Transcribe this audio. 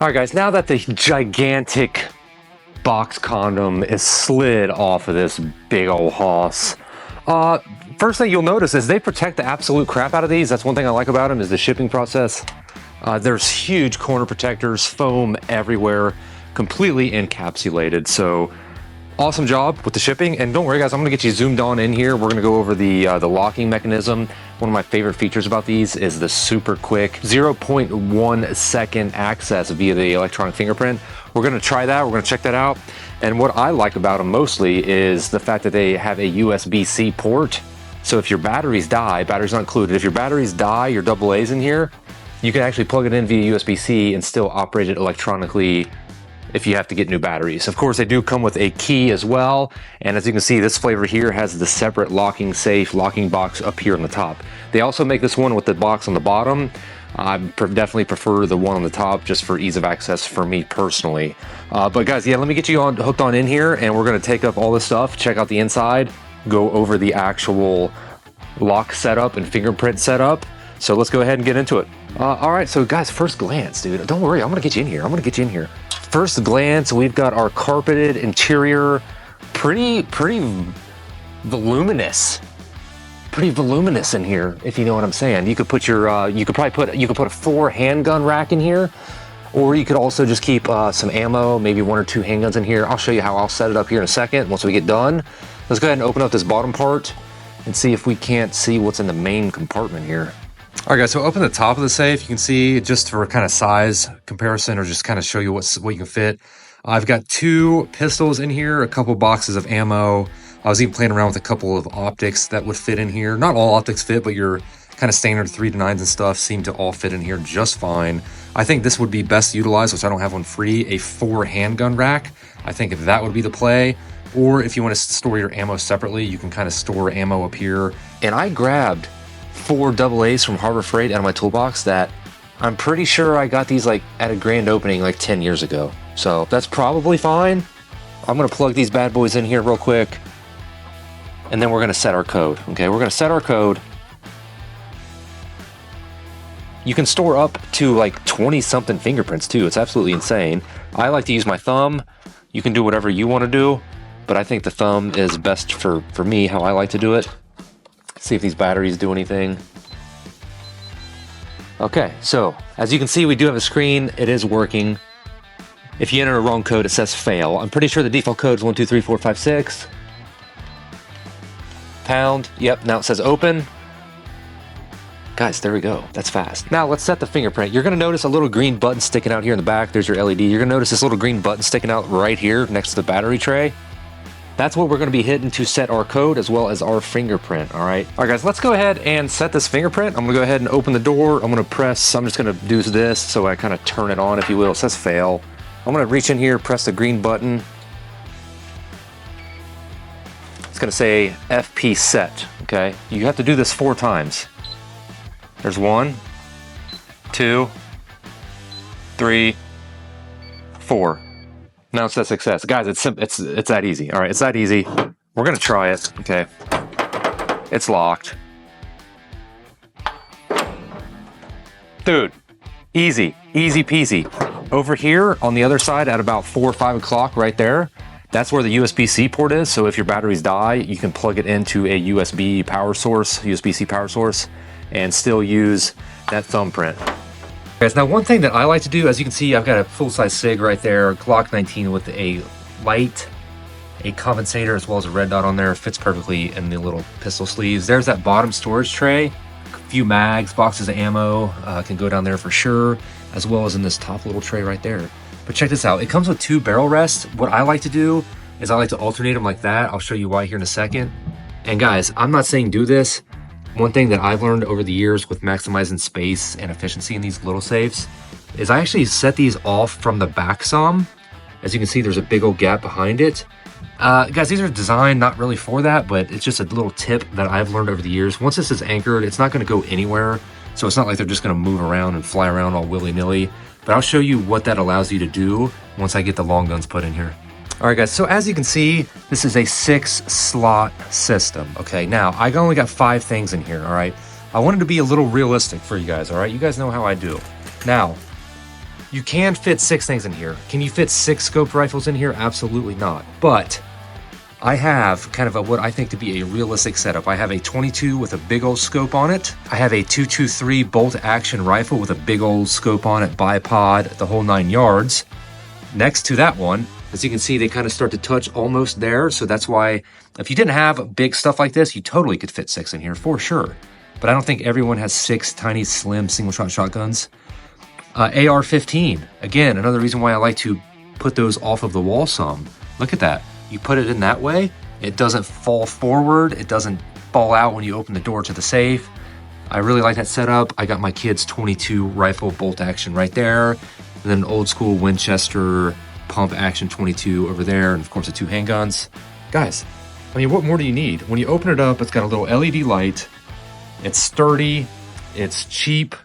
All right, guys, now that the gigantic box condom is slid off of this big old hoss, first thing you'll notice is they protect the absolute crap out of these. That's one thing I like about them is the shipping process. There's huge corner protectors, foam everywhere, completely encapsulated. So awesome job with the shipping. And don't worry, guys, I'm gonna get you zoomed on in here. We're gonna go over the locking mechanism. One of my favorite features about these is the super quick 0.1 second access via the electronic fingerprint. We're gonna try that, we're gonna check that out. And what I like about them mostly is the fact that they have a USB-C port. So if your batteries die, batteries not included, if your batteries die, your AA's in here, you can actually plug it in via USB-C and still operate it electronically if you have to get new batteries. Of course, they do come with a key as well. And as you can see, this flavor here has the separate locking safe, locking box up here on the top. They also make this one with the box on the bottom. I definitely prefer the one on the top just for ease of access for me personally. But guys, yeah, let me get you hooked on in here and we're gonna take up all this stuff, check out the inside, go over the actual lock setup and fingerprint setup. So let's go ahead and get into it. All right, so guys, first glance, dude, don't worry, I'm gonna get you in here. I'm gonna get you in here. First glance, we've got our carpeted interior, pretty voluminous. Pretty voluminous in here, if you know what I'm saying. You could put your, you could put a 4 handgun rack in here, or you could also just keep some ammo, maybe 1 or 2 handguns in here. I'll show you how I'll set it up here in a second once we get done. Let's go ahead and open up this bottom part and see if we can't see what's in the main compartment here. All right, guys, so open the top of the safe. You can see just for kind of size comparison or just kind of show you what you can fit. I've got 2 pistols in here, a couple boxes of ammo. I was even playing around with a couple of optics that would fit in here. Not all optics fit, but your kind of standard 3-9s and stuff seem to all fit in here just fine. I think this would be best utilized, which I don't have one free, a 4 handgun rack. I think that would be the play. Or if you want to store your ammo separately, you can kind of store ammo up here. And I grabbed 4 AA's from Harbor Freight out of my toolbox that I'm pretty sure I got these like at a grand opening like 10 years ago. So that's probably fine. I'm gonna plug these bad boys in here real quick and then we're gonna set our code. Okay, we're gonna set our code. You can store up to like 20 something fingerprints too. It's absolutely insane. I like to use my thumb. You can do whatever you want to do, but I think the thumb is best for me, how I like to do it. See if these batteries do anything. Okay, so as you can see, we do have a screen. It is working. If you enter a wrong code, it says fail. I'm pretty sure the default code is 123456. Pound. Yep, now it says open. Guys, there we go. That's fast. Now let's set the fingerprint. You're gonna notice a little green button sticking out here in the back. There's your LED. You're gonna notice this little green button sticking out right here next to the battery tray. That's what we're gonna be hitting to set our code as well as our fingerprint, all right? All right, guys, let's go ahead and set this fingerprint. I'm gonna go ahead and open the door. I'm just gonna do this so I kind of turn it on, if you will. It says fail. I'm gonna reach in here, press the green button. It's gonna say FP set, okay? You have to do this 4 times. There's 1, 2, 3, 4. Now it says success. Guys, it's that easy. All right, it's that easy. We're gonna try it, okay? It's locked. Dude, easy peasy. Over here on the other side at about 4 or 5 o'clock right there, that's where the USB-C port is. So if your batteries die, you can plug it into a USB-C power source, and still use that thumbprint. Guys, now one thing that I like to do, as you can see, I've got a full-size SIG right there, Glock 19 with a light, a compensator, as well as a red dot on there. Fits perfectly in the little pistol sleeves. There's that bottom storage tray, a few mags, boxes of ammo can go down there for sure, as well as in this top little tray right there. But check this out, it comes with 2 barrel rests. What I like to do is I like to alternate them like that. I'll show you why here in a second. And guys, I'm not saying do this. One thing that I've learned over the years with maximizing space and efficiency in these little safes is I actually set these off from the back some. As you can see, there's a big old gap behind it. Guys, these are designed not really for that, but it's just a little tip that I've learned over the years. Once this is anchored, it's not gonna go anywhere. So it's not like they're just gonna move around and fly around all willy-nilly. But I'll show you what that allows you to do once I get the long guns put in here. All right, guys, so as you can see, this is a 6-slot system, okay? Now, I only got 5 things in here, all right? I wanted to be a little realistic for you guys, all right? You guys know how I do. Now, You can fit 6 things in here. Can you fit 6 scoped rifles in here? Absolutely not. But I have kind of what I think to be a realistic setup. I have a 22 with a big old scope on it. I have a 223 bolt action rifle with a big old scope on it, bipod, the whole 9 yards. Next to that one, as you can see, they kind of start to touch almost there. So that's why if you didn't have big stuff like this, you totally could fit 6 in here for sure. But I don't think everyone has 6 tiny, slim, single shot shotguns. AR-15, again, another reason why I like to put those off of the wall some. Look at that. You put it in that way, it doesn't fall forward, it doesn't fall out when you open the door to the safe. I really like that setup. I got my kid's 22 rifle bolt action right there, and then old school Winchester pump action 22 over there, and of course the 2 handguns. Guys, I mean, what more do you need? When you open it up, it's got a little LED light, it's sturdy, it's cheap,